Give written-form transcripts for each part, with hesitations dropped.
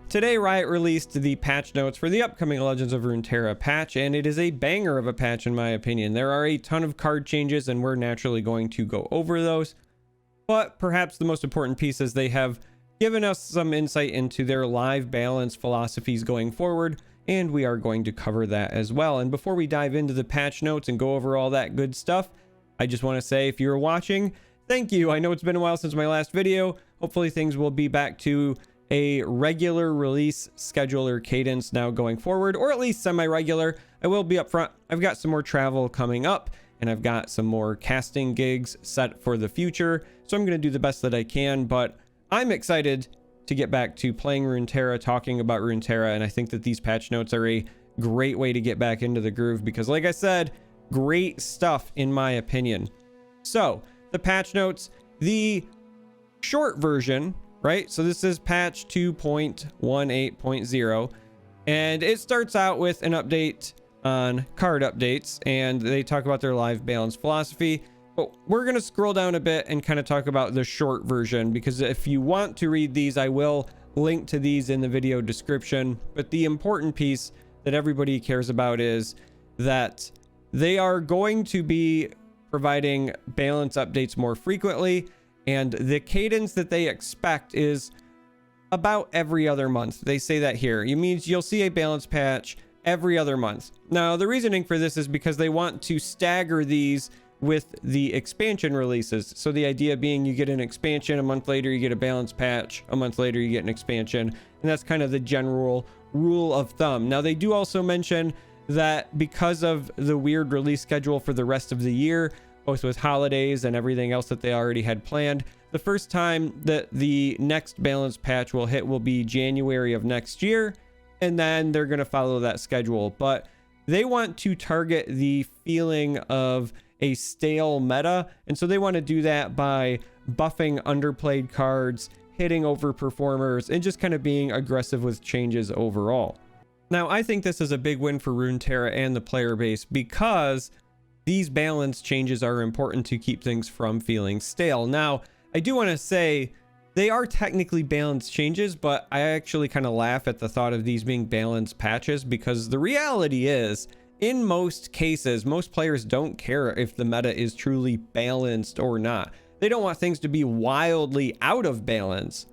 Today, Riot released the patch notes for the upcoming Legends of Runeterra patch, and it is a banger of a patch in my opinion. There are a ton of card changes, and we're naturally going to go over those. But perhaps the most important piece is they have given us some insight into their live balance philosophies going forward, and we are going to cover that as well. And before we dive into the patch notes and go over all that good stuff, I just want to say, if you're watching, thank you. I know it's been a while since my last video. Hopefully things will be back to a regular release schedule or cadence now going forward, or at least semi-regular. I will be upfront. I've got some more travel coming up, and I've got some more casting gigs set for the future, so I'm going to do the best that I can. But I'm excited to get back to playing Runeterra, talking about Runeterra, and I think that these patch notes are a great way to get back into the groove because, like I said, great stuff in my opinion. So the patch notes, the short version, right? So this is patch 2.18.0, and it starts out with an update on card updates, and they talk about their live balance philosophy. But we're going to scroll down a bit and kind of talk about the short version, because if you want to read these, I will link to these in the video description. But the important piece that everybody cares about is that they are going to be providing balance updates more frequently, and the cadence that they expect is about every other month. They say that here. It means you'll see a balance patch every other month. Now, the reasoning for this is because they want to stagger these with the expansion releases. So the idea being you get an expansion, a month later you get a balance patch, a month later you get an expansion, and that's kind of the general rule of thumb. Now, they do also mention that because of the weird release schedule for the rest of the year, both with holidays and everything else that they already had planned, the first time that the next balance patch will hit will be January of next year, and then they're going to follow that schedule. But they want to target the feeling of a stale meta, and so they want to do that by buffing underplayed cards, hitting overperformers, and just kind of being aggressive with changes overall. Now, I think this is a big win for Runeterra and the player base, because these balance changes are important to keep things from feeling stale. Now, I do want to say they are technically balance changes, but I actually kind of laugh at the thought of these being balance patches, because the reality is, in most cases, most players don't care if the meta is truly balanced or not. They don't want things to be wildly out of balance,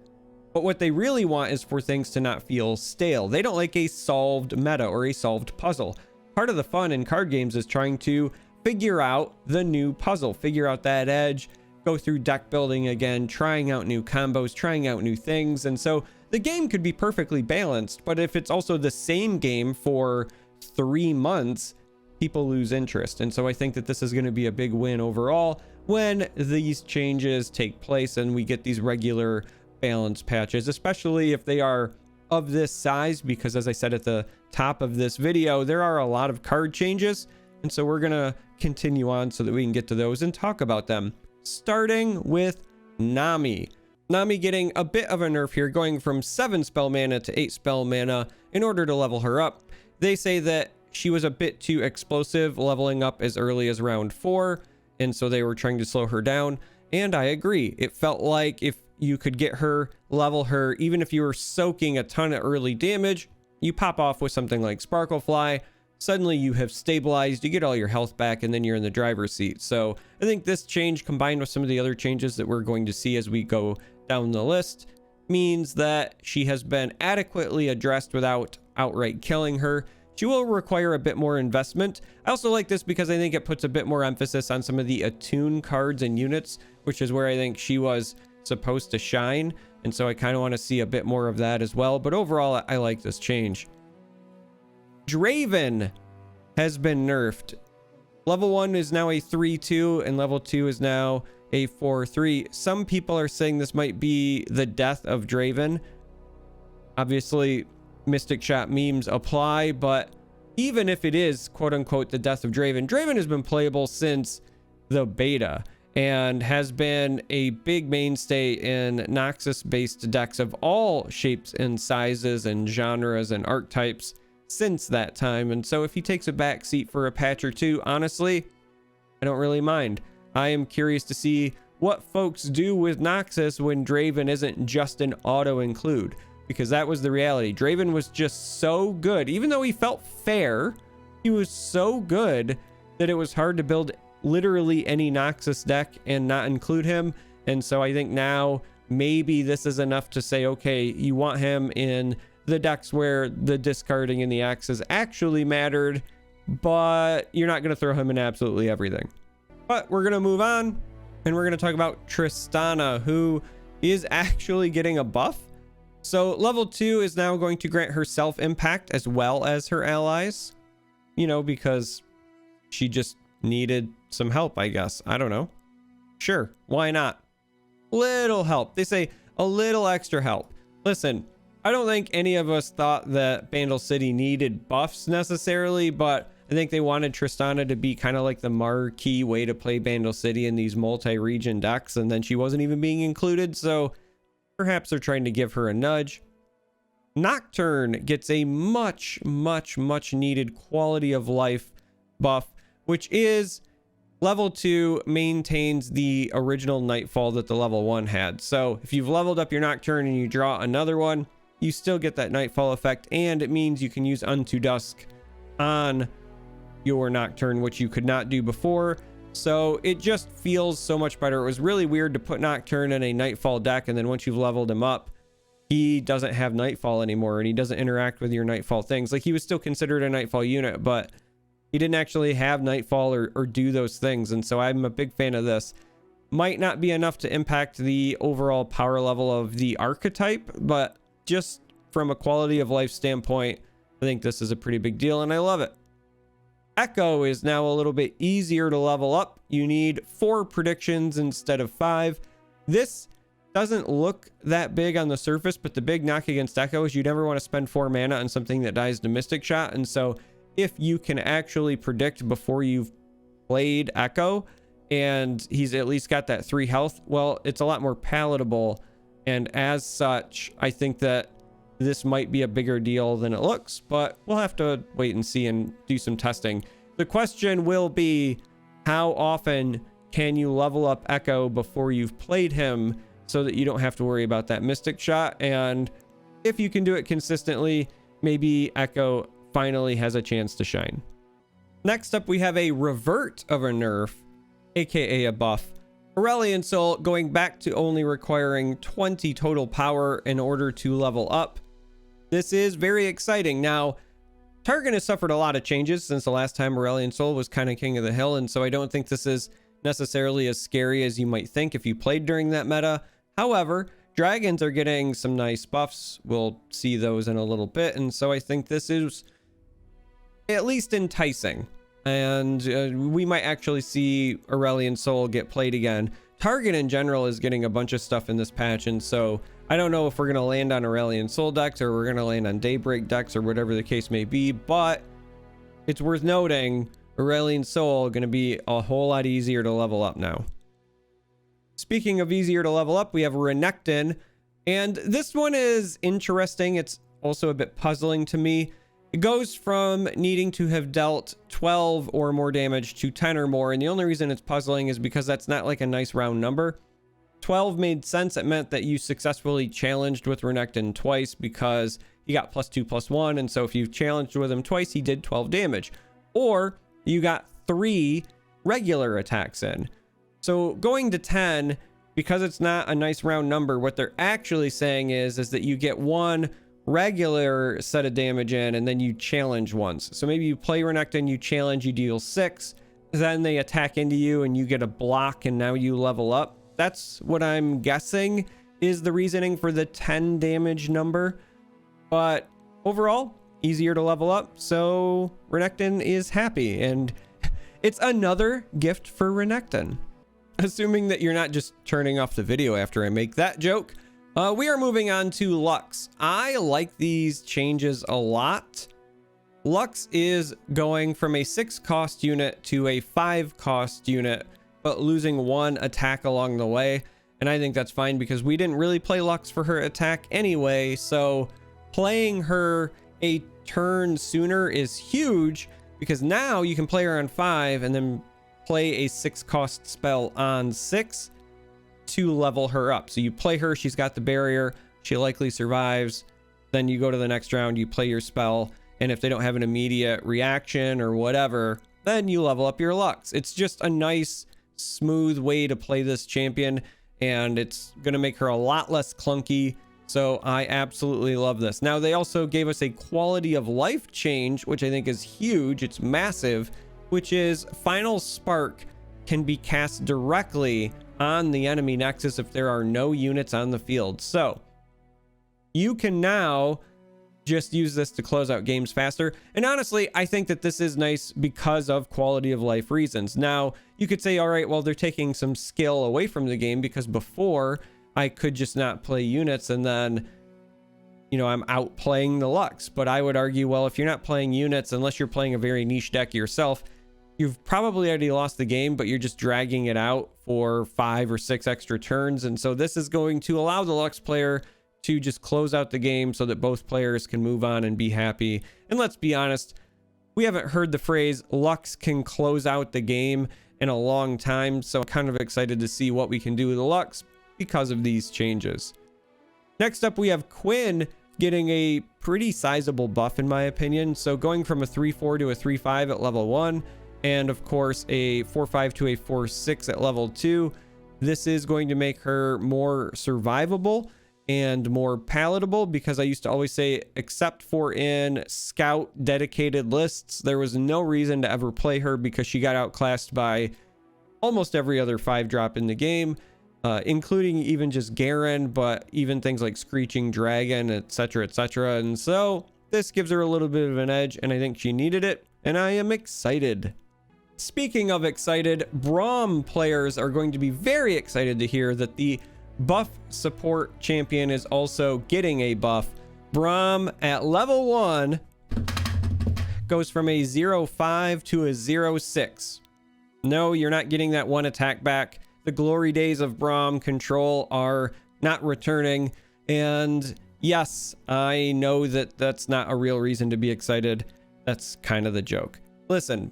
but what they really want is for things to not feel stale. They don't like a solved meta or a solved puzzle. Part of the fun in card games is trying to figure out the new puzzle, figure out that edge, go through deck building again, trying out new combos, trying out new things. And so the game could be perfectly balanced, but if it's also the same game for 3 months, people lose interest. And so I think that this is going to be a big win overall when these changes take place and we get these regular balance patches, especially if they are of this size, because as I said at the top of this video, there are a lot of card changes. And so we're going to continue on so that we can get to those and talk about them. Starting with Nami. Nami getting a bit of a nerf here, going from 7 spell mana to 8 spell mana in order to level her up. They say that she was a bit too explosive, leveling up as early as round 4, and so they were trying to slow her down. And I agree. It felt like if you could get her, level her, even if you were soaking a ton of early damage, you pop off with something like Sparklefly, suddenly you have stabilized, you get all your health back, and then you're in the driver's seat. So I think this change, combined with some of the other changes that we're going to see as we go down the list, means that she has been adequately addressed without outright killing her. She will require a bit more investment. I also like this because I think it puts a bit more emphasis on some of the attune cards and units, which is where I think she was supposed to shine. And so I kind of want to see a bit more of that as well. But overall, I like this change. Draven has been nerfed. Level 1 is now a 3-2 and level 2 is now a 4-3. Some people are saying this might be the death of Draven. Obviously, Mystic Shot memes apply, but even if it is quote unquote the death of Draven, Draven has been playable since the beta and has been a big mainstay in Noxus based decks of all shapes and sizes and genres and archetypes since that time. And so if he takes a back seat for a patch or two, honestly, I don't really mind. I am curious to see what folks do with Noxus when Draven isn't just an auto include, because that was the reality. Draven was just so good. Even though he felt fair, he was so good that it was hard to build literally any Noxus deck and not include him. And so I think now maybe this is enough to say, okay, you want him in the decks where the discarding and the axes actually mattered, but you're not going to throw him in absolutely everything. But we're going to move on, and we're going to talk about Tristana, who is actually getting a buff. So level 2 is now going to grant her self impact as well as her allies, you know, because she just needed some help, I guess. I don't know. Sure, why not? Little help. They say a little extra help. Listen, I don't think any of us thought that Bandle City needed buffs necessarily, but I think they wanted Tristana to be kind of like the marquee way to play Bandle City in these multi-region decks, and then she wasn't even being included, so perhaps they're trying to give her a nudge. Nocturne gets a much needed quality of life buff, which is level 2 maintains the original Nightfall that the level 1 had. So if you've leveled up your Nocturne and you draw another one, you still get that Nightfall effect, and it means you can use Unto Dusk on your Nocturne, which you could not do before. So it just feels so much better. It was really weird to put Nocturne in a Nightfall deck, and then once you've leveled him up, he doesn't have Nightfall anymore, and he doesn't interact with your Nightfall things. Like, he was still considered a Nightfall unit, but he didn't actually have Nightfall or do those things. And so I'm a big fan of this. Might not be enough to impact the overall power level of the archetype, but just from a quality of life standpoint, I think this is a pretty big deal, and I love it. Echo is now a little bit easier to level up. You need 4 predictions instead of 5. This doesn't look that big on the surface, but the big knock against Echo is you never want to spend 4 mana on something that dies to Mystic Shot. And so if you can actually predict before you've played Echo and he's at least got that 3 health, well, it's a lot more palatable. And as such, I think that this might be a bigger deal than it looks, but we'll have to wait and see and do some testing. The question will be, how often can you level up Echo before you've played him so that you don't have to worry about that Mystic Shot? And if you can do it consistently, maybe Echo finally has a chance to shine. Next up, we have a revert of a nerf, aka a buff. Auralian Soul going back to only requiring 20 total power in order to level up. This is very exciting. Now, Targon has suffered a lot of changes since the last time Auralian Soul was kind of king of the hill, and so I don't think this is necessarily as scary as you might think if you played during that meta. However, dragons are getting some nice buffs. We'll see those in a little bit, and so I think this is at least enticing. And we might actually see Auralian Soul get played again. Target in general is getting a bunch of stuff in this patch, and so I don't know if we're going to land on Auralian Soul decks or we're going to land on Daybreak decks or whatever the case may be, but it's worth noting Auralian Soul going to be a whole lot easier to level up now. Speaking of easier to level up, we have Renekton, and this one is interesting. It's also a bit puzzling to me. It goes from needing to have dealt 12 or more damage to 10 or more, and the only reason it's puzzling is because that's not like a nice round number. 12 made sense. It meant that you successfully challenged with Renekton twice because he got +2/+1, and so if you challenged with him twice, he did 12 damage. Or you got 3 regular attacks in. So going to 10, because it's not a nice round number, what they're actually saying is that you get 1 regular set of damage in, and then you challenge once. So maybe you play Renekton, you challenge, you deal 6, then they attack into you and you get a block, and now you level up. That's what I'm guessing is the reasoning for the 10 damage number. But overall, easier to level up, so Renekton is happy, and it's another gift for Renekton. Assuming that you're not just turning off the video after I make that joke. We are moving on to Lux. I like these changes a lot. Lux is going from a 6 cost unit to a 5 cost unit, but losing 1 attack along the way. And I think that's fine because we didn't really play Lux for her attack anyway. So playing her a turn sooner is huge because now you can play her on 5 and then play a 6 cost spell on 6 to level her up. So you play her, she's got the barrier, she likely survives, then you go to the next round, you play your spell, and if they don't have an immediate reaction or whatever, then you level up your Lux. It's just a nice, smooth way to play this champion, and it's going to make her a lot less clunky. So I absolutely love this. Now, they also gave us a quality of life change, which I think is huge. It's massive, which is Final Spark can be cast directly on the enemy nexus if there are no units on the field. So you can now just use this to close out games faster. And honestly, I think that this is nice because of quality of life reasons. Now, you could say, all right, well, they're taking some skill away from the game, because before I could just not play units and then, you know, I'm out playing the Lux. But I would argue, well, if you're not playing units, unless you're playing a very niche deck yourself, you've probably already lost the game, but you're just dragging it out for 5 or 6 extra turns. And so this is going to allow the Lux player to just close out the game so that both players can move on and be happy. And let's be honest, we haven't heard the phrase Lux can close out the game in a long time. So I'm kind of excited to see what we can do with the Lux because of these changes. Next up, we have Quinn getting a pretty sizable buff, in my opinion. So going from a 3-4 to a 3-5 at level 1, and of course a 4-5 to a 4-6 at level 2. This is going to make her more survivable and more palatable, because I used to always say, except for in scout dedicated lists, there was no reason to ever play her, because she got outclassed by almost every other 5-drop in the game, including even just Garen, but even things like Screeching Dragon, etc., etc. And so this gives her a little bit of an edge, and I think she needed it, and I am excited. Speaking of excited, Braum players are going to be very excited to hear that the buff support champion is also getting a buff. Braum at level 1 goes from a 0-5 to a 0-6. No, you're not getting that 1 attack back. The glory days of Braum control are not returning. And yes, I know that that's not a real reason to be excited. That's kind of the joke. Listen,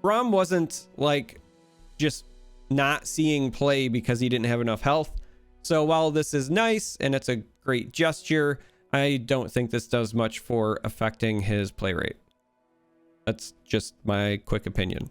Braum wasn't like just not seeing play because he didn't have enough health. So while this is nice and it's a great gesture, I don't think this does much for affecting his play rate. That's just my quick opinion.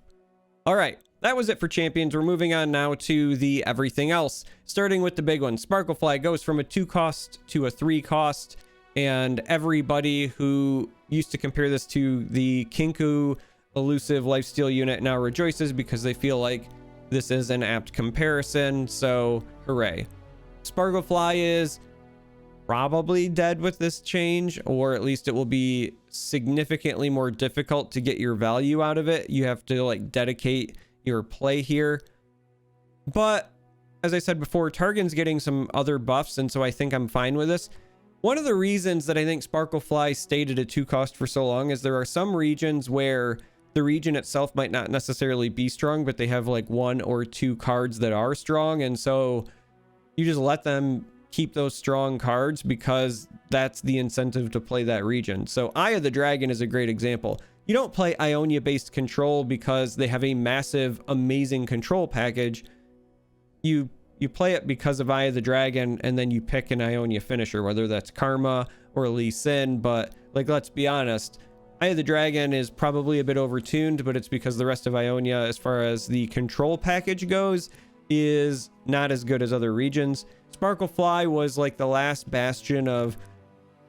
All right, that was it for champions. We're moving on now to the everything else, starting with the big one. Sparklefly goes from a 2 cost to a 3 cost, and everybody who used to compare this to the Kinku elusive lifesteal unit now rejoices, because they feel like this is an apt comparison. So hooray. Sparklefly is probably dead with this change, or at least it will be significantly more difficult to get your value out of it. You have to like dedicate your play here. But as I said before, Targon's getting some other buffs, and so I think I'm fine with this. One of the reasons that I think Sparklefly stayed at a 2 cost for so long is there are some regions where the region itself might not necessarily be strong, but they have like 1 or 2 cards that are strong, and so you just let them keep those strong cards, because that's the incentive to play that region. So Eye of the Dragon is a great example. You don't play Ionia based control because they have a massive, amazing control package. You play it because of Eye of the Dragon, and then you pick an Ionia finisher, whether that's Karma or Lee Sin. But like, let's be honest, Eye of the Dragon is probably a bit overtuned, but it's because the rest of Ionia, as far as the control package goes, is not as good as other regions. Sparklefly was like the last bastion of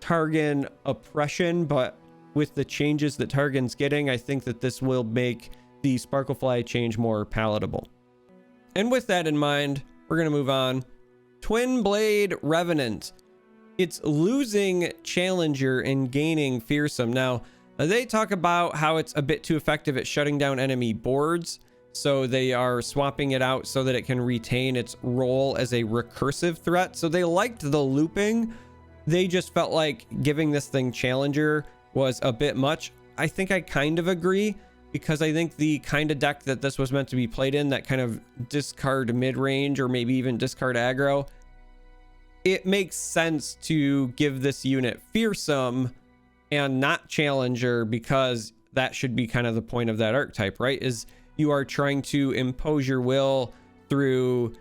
Targon oppression, but with the changes that Targon's getting, I think that this will make the Sparklefly change more palatable. And with that in mind, we're going to move on. Twin Blade Revenant. It's losing Challenger and gaining Fearsome. Now, they talk about how it's a bit too effective at shutting down enemy boards, so they are swapping it out so that it can retain its role as a recursive threat. So they liked the looping. They just felt like giving this thing Challenger was a bit much. I think I kind of agree, because I think the kind of deck that this was meant to be played in, that kind of discard mid-range or maybe even discard aggro, it makes sense to give this unit Fearsome and not Challenger, because that should be kind of the point of that archetype, right? Is you are trying to impose your will through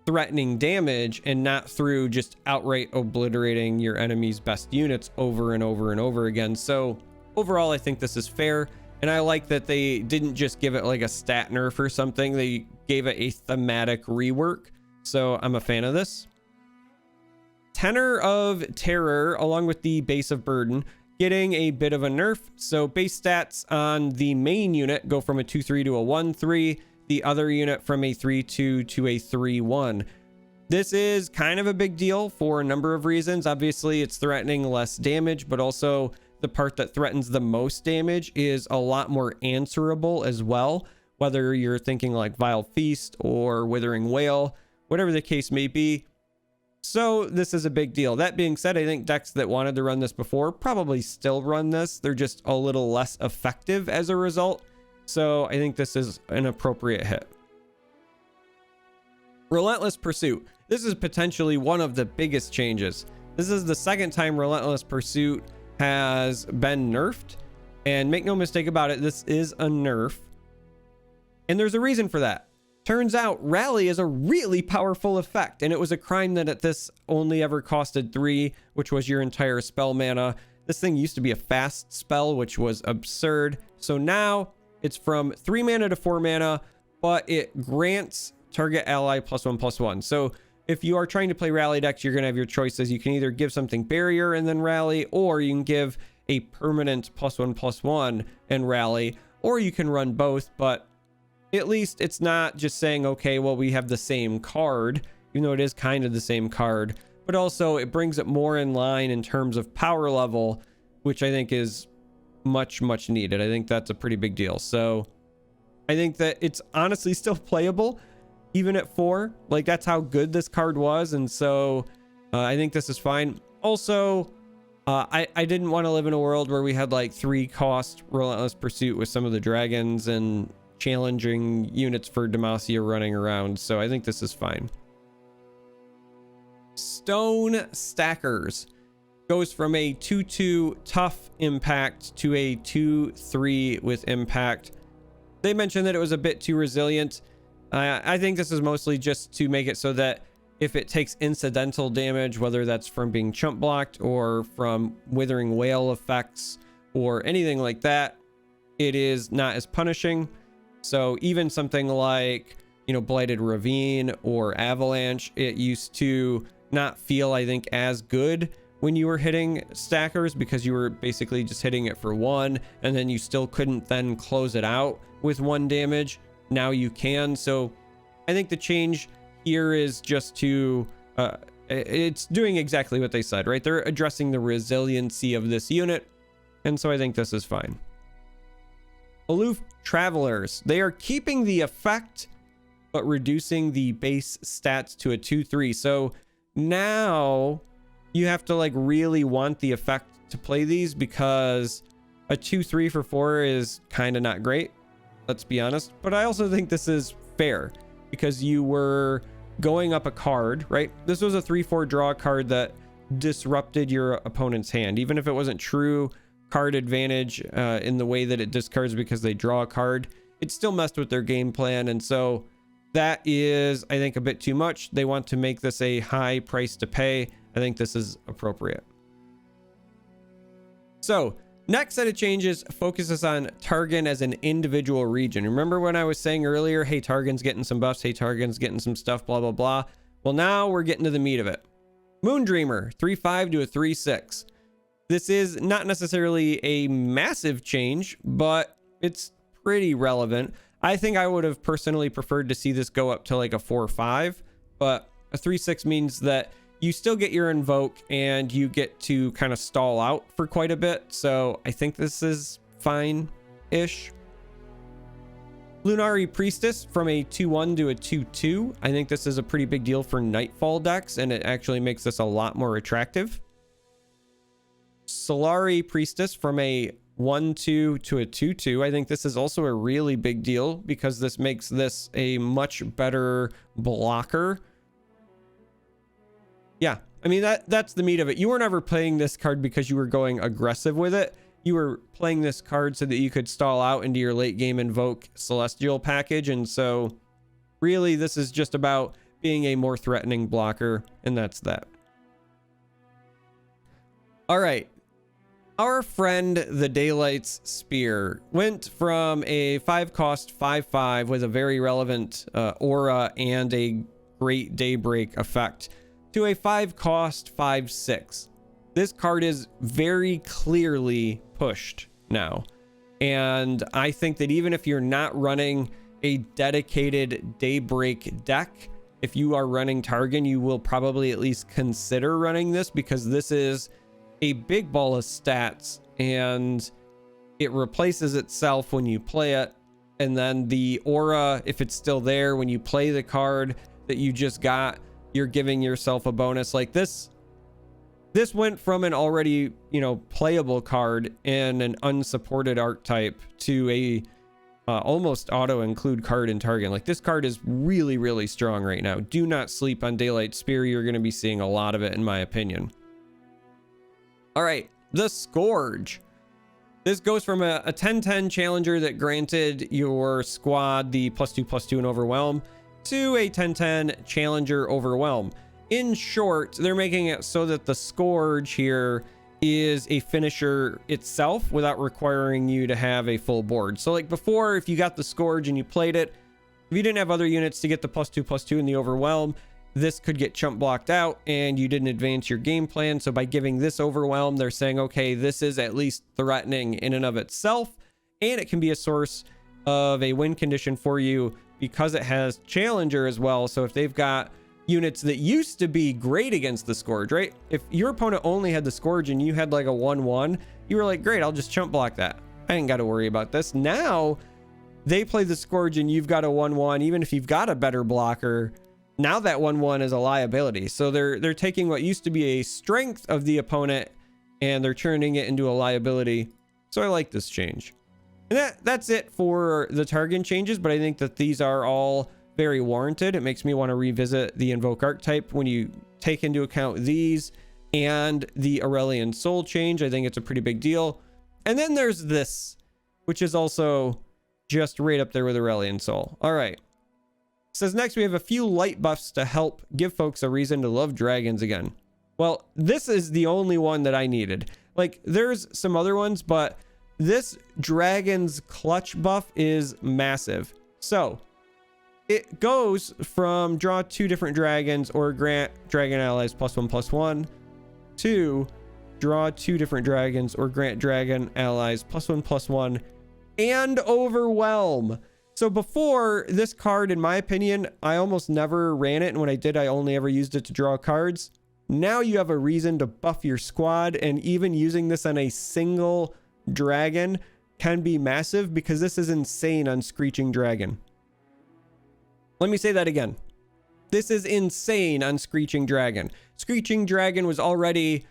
threatening damage and not through just outright obliterating your enemy's best units over and over and over again. So overall, I think this is fair. And I like that they didn't just give it like a stat nerf or something. They gave it a thematic rework. So I'm a fan of this. Tenor of Terror, along with the Base of Burden, getting a bit of a nerf. So base stats on the main unit go from a 2-3 to a 1-3. The other unit from a 3-2 to a 3-1. This is kind of a big deal for a number of reasons. Obviously, it's threatening less damage, but also the part that threatens the most damage is a lot more answerable as well. Whether you're thinking like Vile Feast or Withering Wail, whatever the case may be. So this is a big deal. That being said, I think decks that wanted to run this before probably still run this. They're just a little less effective as a result. So I think this is an appropriate hit. Relentless Pursuit. This is potentially one of the biggest changes. This is the second time Relentless Pursuit has been nerfed. And make no mistake about it, this is a nerf. And there's a reason for that. Turns out Rally is a really powerful effect. And it was a crime that at this only ever costed 3, which was your entire spell mana. This thing used to be a fast spell, which was absurd. So now it's from 3 mana to 4 mana, but it grants target ally +1/+1. So if you are trying to play rally decks, you're going to have your choices. You can either give something barrier and then rally, or you can give a permanent +1/+1 and rally, or you can run both. But at least it's not just saying, okay, well, we have the same card, even though it is kind of the same card, but also it brings it more in line in terms of power level, which I think is much needed. I think that's a pretty big deal. So I think that it's honestly still playable even at 4. Like, that's how good this card was. And so I think this is fine. Also, I didn't want to live in a world where we had like 3 cost Relentless Pursuit with some of the dragons and challenging units for Demacia running around. So I think this is fine. Stone Stackers goes from a 2-2 tough impact to a 2-3 with impact. They mentioned that it was a bit too resilient. I think this is mostly just to make it so that if it takes incidental damage, whether that's from being chump blocked or from Withering Wail effects or anything like that, it is not as punishing. So even something like, you know, Blighted Ravine or Avalanche, it used to not feel, I think, as good when you were hitting stackers, because you were basically just hitting it for 1 and then you still couldn't then close it out with 1 damage. Now you can. So I think the change here is just to it's doing exactly what they said, right? They're addressing the resiliency of this unit, and so I think this is fine. Aloof Travelers, they are keeping the effect but reducing the base stats to a 2-3. So now you have to like really want the effect to play these, because a 2-3 for 4 is kind of not great, let's be honest. But I also think this is fair because you were going up a card, right? This was a 3-4 draw card that disrupted your opponent's hand, even if it wasn't true card advantage in the way that it discards because they draw a card. It still messed with their game plan, and so that is, I think, a bit too much. They want to make this a high price to pay. I think this is appropriate. So next set of changes focuses on Targon as an individual region. Remember when I was saying earlier, hey, Targon's getting some buffs, hey, Targon's getting some stuff, blah, blah, blah. Well, now we're getting to the meat of it. Moondreamer, 3-5 to a 3-6. This is not necessarily a massive change, but it's pretty relevant. I think I would have personally preferred to see this go up to like a 4-5, but a 3-6 means that you still get your invoke and you get to kind of stall out for quite a bit. So I think this is fine-ish. Lunari Priestess from a 2-1 to a 2-2. I think this is a pretty big deal for Nightfall decks, and it actually makes this a lot more attractive. Solari Priestess from a 1-2 to a 2-2. I think this is also a really big deal because this makes this a much better blocker. Yeah, I mean, that's the meat of it. You were never playing this card because you were going aggressive with it. You were playing this card so that you could stall out into your late game invoke Celestial package. And so really this is just about being a more threatening blocker, and that's that. All right. Our friend the Daylight's Spear went from a 5-cost 5/5 with a very relevant aura and a great daybreak effect to a 5-cost 5/6. This card is very clearly pushed now. And I think that even if you're not running a dedicated daybreak deck, if you are running Targon, you will probably at least consider running this, because this is a big ball of stats and it replaces itself when you play it. And then the aura, if it's still there when you play the card that you just got, you're giving yourself a bonus. Like this went from an already, you know, playable card in an unsupported archetype to a almost auto include card in Targon. Like this card is really, really strong right now. Do not sleep on Daylight Spear. You're going to be seeing a lot of it, in my opinion. All right, the Scourge. This goes from a 10/10 challenger that granted your squad the +2/+2 and overwhelm to a 10/10 challenger overwhelm. In short, they're making it so that the Scourge here is a finisher itself without requiring you to have a full board. So like before, if you got the Scourge and you played it, if you didn't have other units to get the +2/+2 and the overwhelm, this could get chump blocked out and you didn't advance your game plan. So by giving this overwhelm, they're saying, okay, this is at least threatening in and of itself, and it can be a source of a win condition for you because it has challenger as well. So if they've got units that used to be great against the Scourge, right? If your opponent only had the Scourge and you had like a 1/1, you were like, great, I'll just chump block that. I ain't got to worry about this. Now they play the Scourge and you've got a 1/1, even if you've got a better blocker. Now that 1/1 is a liability. So they're taking what used to be a strength of the opponent and they're turning it into a liability. So I like this change. And that's it for the Targon changes, but I think that these are all very warranted. It makes me want to revisit the Invoke archetype when you take into account these and the Auralian Soul change. I think it's a pretty big deal. And then there's this, which is also just right up there with Auralian Soul. All right. Says next we have a few light buffs to help give folks a reason to love dragons again. Well, this is the only one that I needed. Like there's some other ones, but this dragon's clutch buff is massive. So it goes from draw 2 different dragons or grant dragon allies +1/+1 to draw 2 different dragons or grant dragon allies +1/+1 and overwhelm. So before, this card, in my opinion, I almost never ran it, and when I did, I only ever used it to draw cards. Now you have a reason to buff your squad, and even using this on a single dragon can be massive because this is insane on Screeching Dragon. Let me say that again. This is insane on Screeching Dragon. Screeching Dragon was already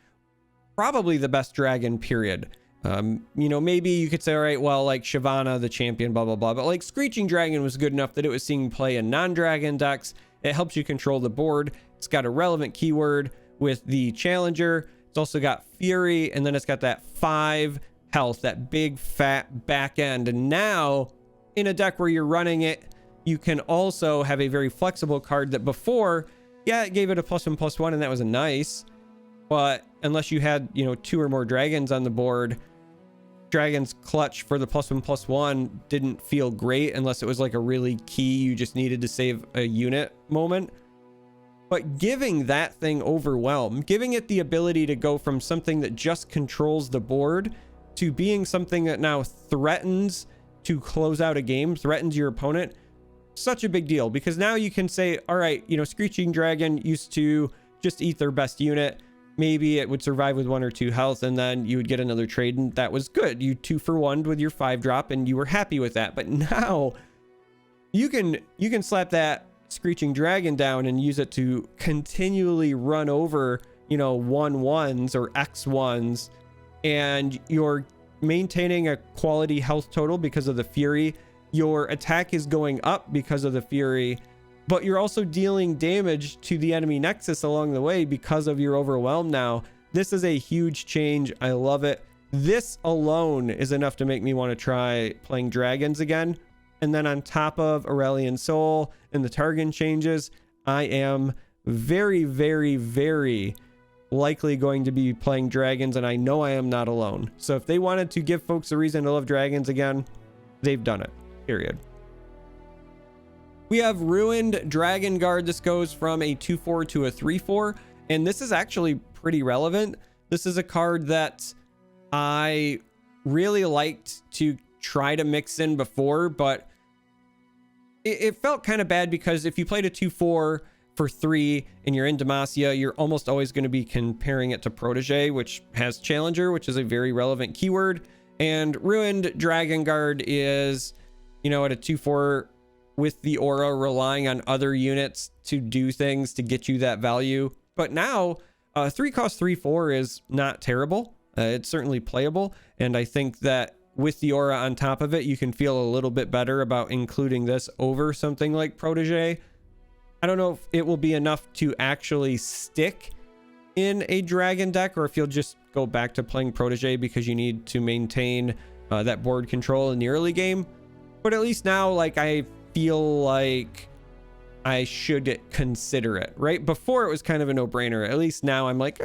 probably the best dragon, period. You know, maybe you could say, all right, well, like Shyvana, the champion, blah, blah, blah. But like Screeching Dragon was good enough that it was seeing play in non-dragon decks. It helps you control the board. It's got a relevant keyword with the challenger. It's also got Fury, and then it's got that 5 health, that big fat back end. And now in a deck where you're running it, you can also have a very flexible card that before, yeah, it gave it a +1/+1, and that was a nice. But unless you had, you know, 2 or more dragons on the board, Dragon's clutch for the +1/+1 didn't feel great unless it was like a really key, you just needed to save a unit moment. But giving that thing overwhelm, giving it the ability to go from something that just controls the board to being something that now threatens to close out a game, threatens your opponent, such a big deal. Because now you can say, all right, you know, Screeching Dragon used to just eat their best unit. Maybe it would survive with 1 or 2 health, and then you would get another trade, and that was good. You 2-for-1'd with your 5-drop, and you were happy with that. But now you can slap that Screeching Dragon down and use it to continually run over, you know, 1/1s or X1s, and you're maintaining a quality health total because of the Fury. Your attack is going up because of the Fury, but you're also dealing damage to the enemy nexus along the way because of your overwhelm now. This is a huge change. I love it. This alone is enough to make me want to try playing dragons again. And then on top of Auralian Soul and the Targon changes, I am very, very, very likely going to be playing dragons, and I know I am not alone. So if they wanted to give folks a reason to love dragons again, they've done it, period. We have Ruined Dragon Guard. This goes from a 2/4 to a 3/4, and this is actually pretty relevant. This is a card that I really liked to try to mix in before, but it felt kind of bad because if you played a 2/4 for 3 and you're in Demacia, you're almost always going to be comparing it to Protege, which has Challenger, which is a very relevant keyword. And Ruined Dragon Guard is, you know, at a 2/4 with the aura, relying on other units to do things to get you that value. But now 3 cost 3/4 is not terrible. It's certainly playable, and I think that with the aura on top of it, you can feel a little bit better about including this over something like Protege. I don't know if it will be enough to actually stick in a dragon deck, or if you'll just go back to playing Protege because you need to maintain that board control in the early game. But at least now, like, I feel like I should consider it, right? Before it was kind of a no-brainer. At least now I'm like,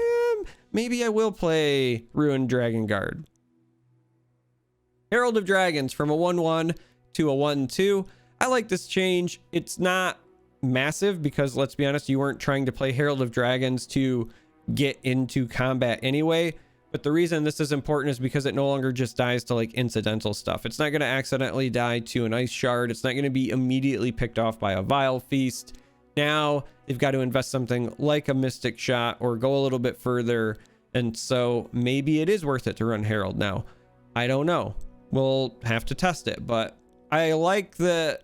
maybe I will play Ruined Dragon Guard. Herald of Dragons from a 1/1 to a 1/2. I like this change. It's not massive because, let's be honest, you weren't trying to play Herald of Dragons to get into combat anyway. But the reason this is important is because it no longer just dies to like incidental stuff. It's not going to accidentally die to an Ice Shard. It's not going to be immediately picked off by a Vile Feast. Now they've got to invest something like a Mystic Shot or go a little bit further. And so maybe it is worth it to run Herald now. I don't know. We'll have to test it. But I like the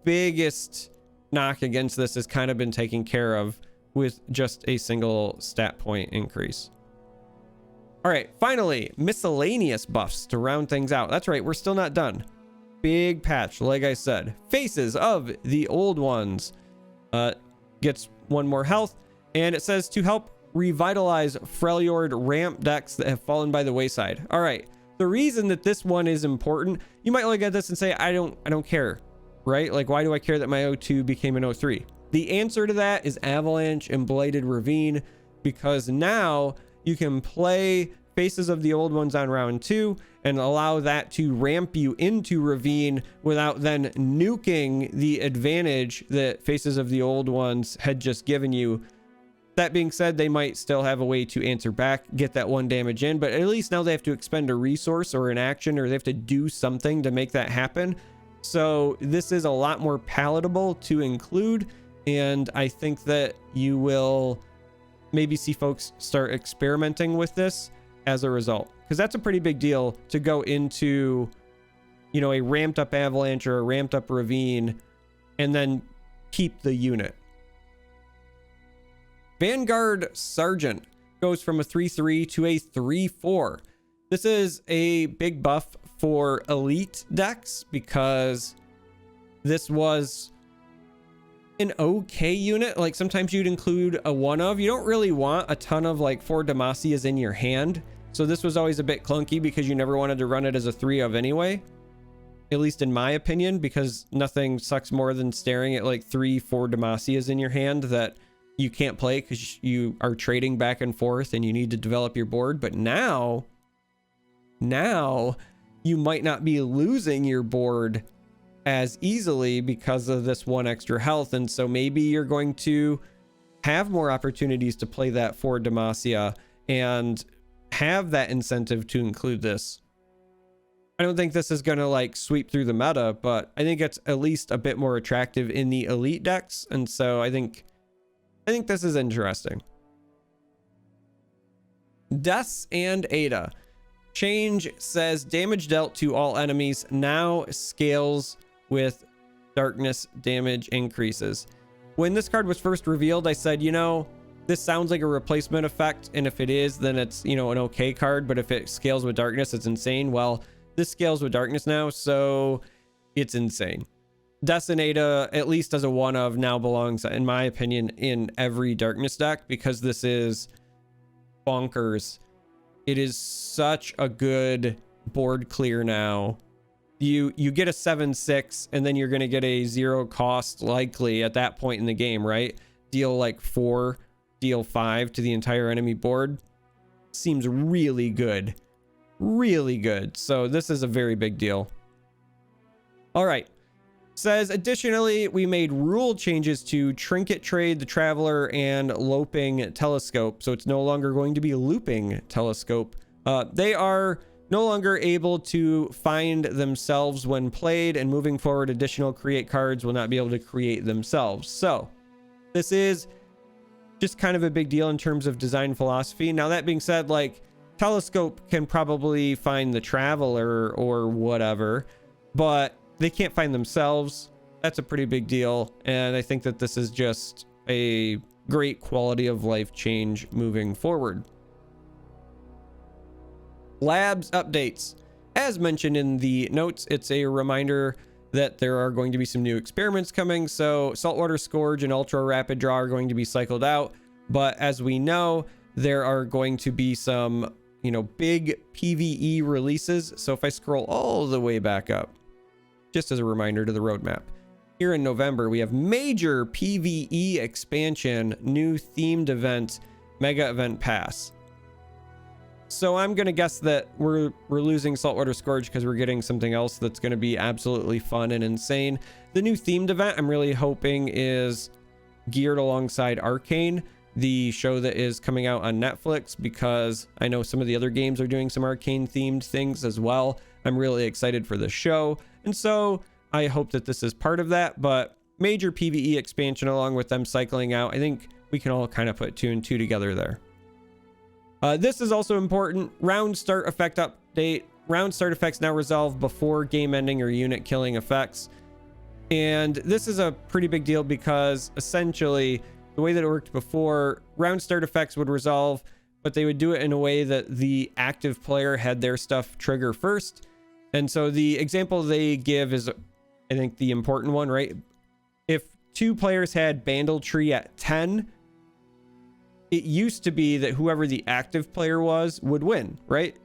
biggest knock against this has kind of been taken care of with just a single stat point increase. All right, finally, miscellaneous buffs to round things out. That's right, we're still not done. Big patch, like I said. Faces of the Old Ones gets 1 more health, and it says to help revitalize Freljord ramp decks that have fallen by the wayside. All right, the reason that this one is important, you might look at this and say, I don't care, right? Like, why do I care that my O2 became an O3? The answer to that is Avalanche and Blighted Ravine, because now you can play Faces of the Old Ones on round 2 and allow that to ramp you into Ravine without then nuking the advantage that Faces of the Old Ones had just given you. That being said, they might still have a way to answer back, get that 1 damage in, but at least now they have to expend a resource or an action, or they have to do something to make that happen. So this is a lot more palatable to include, and I think that you will maybe see folks start experimenting with this as a result, because that's a pretty big deal to go into, you know, a ramped up Avalanche or a ramped up Ravine and then keep the unit. Vanguard Sergeant goes from a 3/3 to a 3/4. This is a big buff for elite decks because this was an okay unit. Like, sometimes you'd include a 1 of. You don't really want a ton of like 4 Demacias in your hand, so this was always a bit clunky because you never wanted to run it as a 3 of anyway, at least in my opinion, because nothing sucks more than staring at like 3-4 Demacias in your hand that you can't play because you are trading back and forth and you need to develop your board. But now you might not be losing your board as easily because of this 1 extra health, and so maybe you're going to have more opportunities to play that 4 Demacia and have that incentive to include this. I don't think this is going to like sweep through the meta, but I think it's at least a bit more attractive in the elite decks, and so I think this is interesting. Deaths and Ada. Change says damage dealt to all enemies now scales with darkness damage increases. When this card was first revealed, I said, you know, this sounds like a replacement effect, and if it is, then it's, you know, an okay card, but if it scales with darkness, it's insane. Well, this scales with darkness now, so it's insane. Deaths and Ada, at least as a 1 of, now belongs, in my opinion, in every darkness deck because this is bonkers. It is such a good board clear now you get a 7/6, and then you're going to get a 0 cost likely at that point in the game, right? Deal like 4, deal 5 to the entire enemy board. Seems really good. Really good. So this is a very big deal. All right. Says, additionally, we made rule changes to Trinket Trade, the Traveler, and Loping Telescope. So it's no longer going to be Looping Telescope. They are no longer able to find themselves when played, and moving forward, additional create cards will not be able to create themselves. So this is just kind of a big deal in terms of design philosophy. Now, that being said, like, Telescope can probably find the Traveler or whatever, but they can't find themselves. That's a pretty big deal. And I think that this is just a great quality of life change moving forward. Labs updates. As mentioned in the notes, it's a reminder that there are going to be some new experiments coming. So Saltwater Scourge and Ultra Rapid Draw are going to be cycled out. But as we know, there are going to be some, big PvE releases. So if I scroll all the way back up, just as a reminder to the roadmap, here in November, we have major PvE expansion, new themed event, Mega Event Pass. So I'm going to guess that we're losing Saltwater Scourge because we're getting something else that's going to be absolutely fun and insane. The new themed event I'm really hoping is geared alongside Arcane, the show that is coming out on Netflix, because I know some of the other games are doing some Arcane themed things as well. I'm really excited for the show. And so I hope that this is part of that, but major PvE expansion along with them cycling out. I think we can all kind of put 2 and 2 together there. This is also important. Round start effect update. Round start effects now resolve before game ending or unit killing effects. And this is a pretty big deal because essentially the way that it worked before, round start effects would resolve, but they would do it in a way that the active player had their stuff trigger first. And so the example they give is, I think, the important one, right? If 2 players had Bandle Tree at 10, it used to be that whoever the active player was would win, right?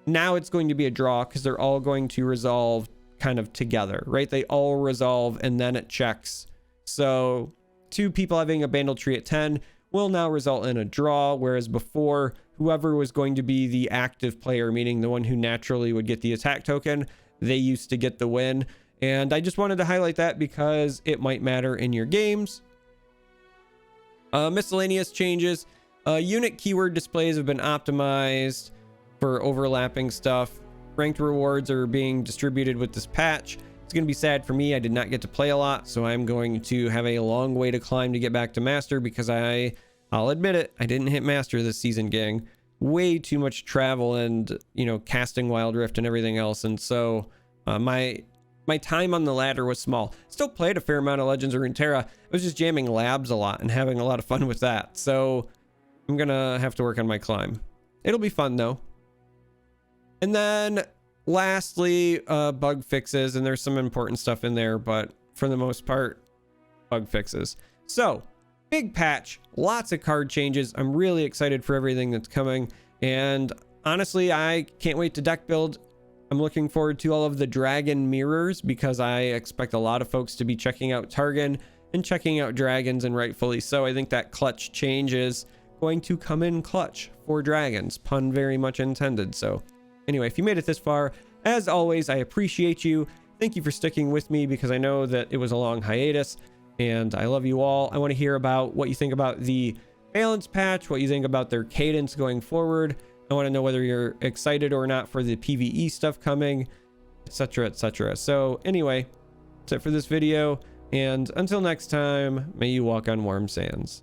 Now it's going to be a draw because they're all going to resolve kind of together, right? They all resolve and then it checks. So 2 people having a Bandle Tree at 10 will now result in a draw, whereas before, whoever was going to be the active player, meaning the one who naturally would get the attack token, they used to get the win. And I just wanted to highlight that because it might matter in your games. Miscellaneous changes. Unit keyword displays have been optimized for overlapping stuff. Ranked rewards are being distributed with this patch. It's going to be sad for me. I did not get to play a lot, so I'm going to have a long way to climb to get back to Master because I'll admit it, I didn't hit Master this season, gang. Way too much travel and, casting Wild Rift and everything else. And so my time on the ladder was small. Still played a fair amount of Legends of Runeterra. I was just jamming labs a lot and having a lot of fun with that. So I'm going to have to work on my climb. It'll be fun though. And then lastly, bug fixes, and there's some important stuff in there, but for the most part, bug fixes. So big patch, lots of card changes. I'm really excited for everything that's coming. And honestly, I can't wait to deck build. I'm looking forward to all of the dragon mirrors because I expect a lot of folks to be checking out Targon and checking out dragons, and rightfully so. I think that clutch change is going to come in clutch for dragons, pun very much intended. So anyway, if you made it this far, as always, I appreciate you. Thank you for sticking with me because I know that it was a long hiatus and I love you all. I want to hear about what you think about the balance patch, what you think about their cadence going forward. I want to know whether you're excited or not for the PvE stuff coming, etc., etc. So anyway, that's it for this video, and until next time, may you walk on warm sands.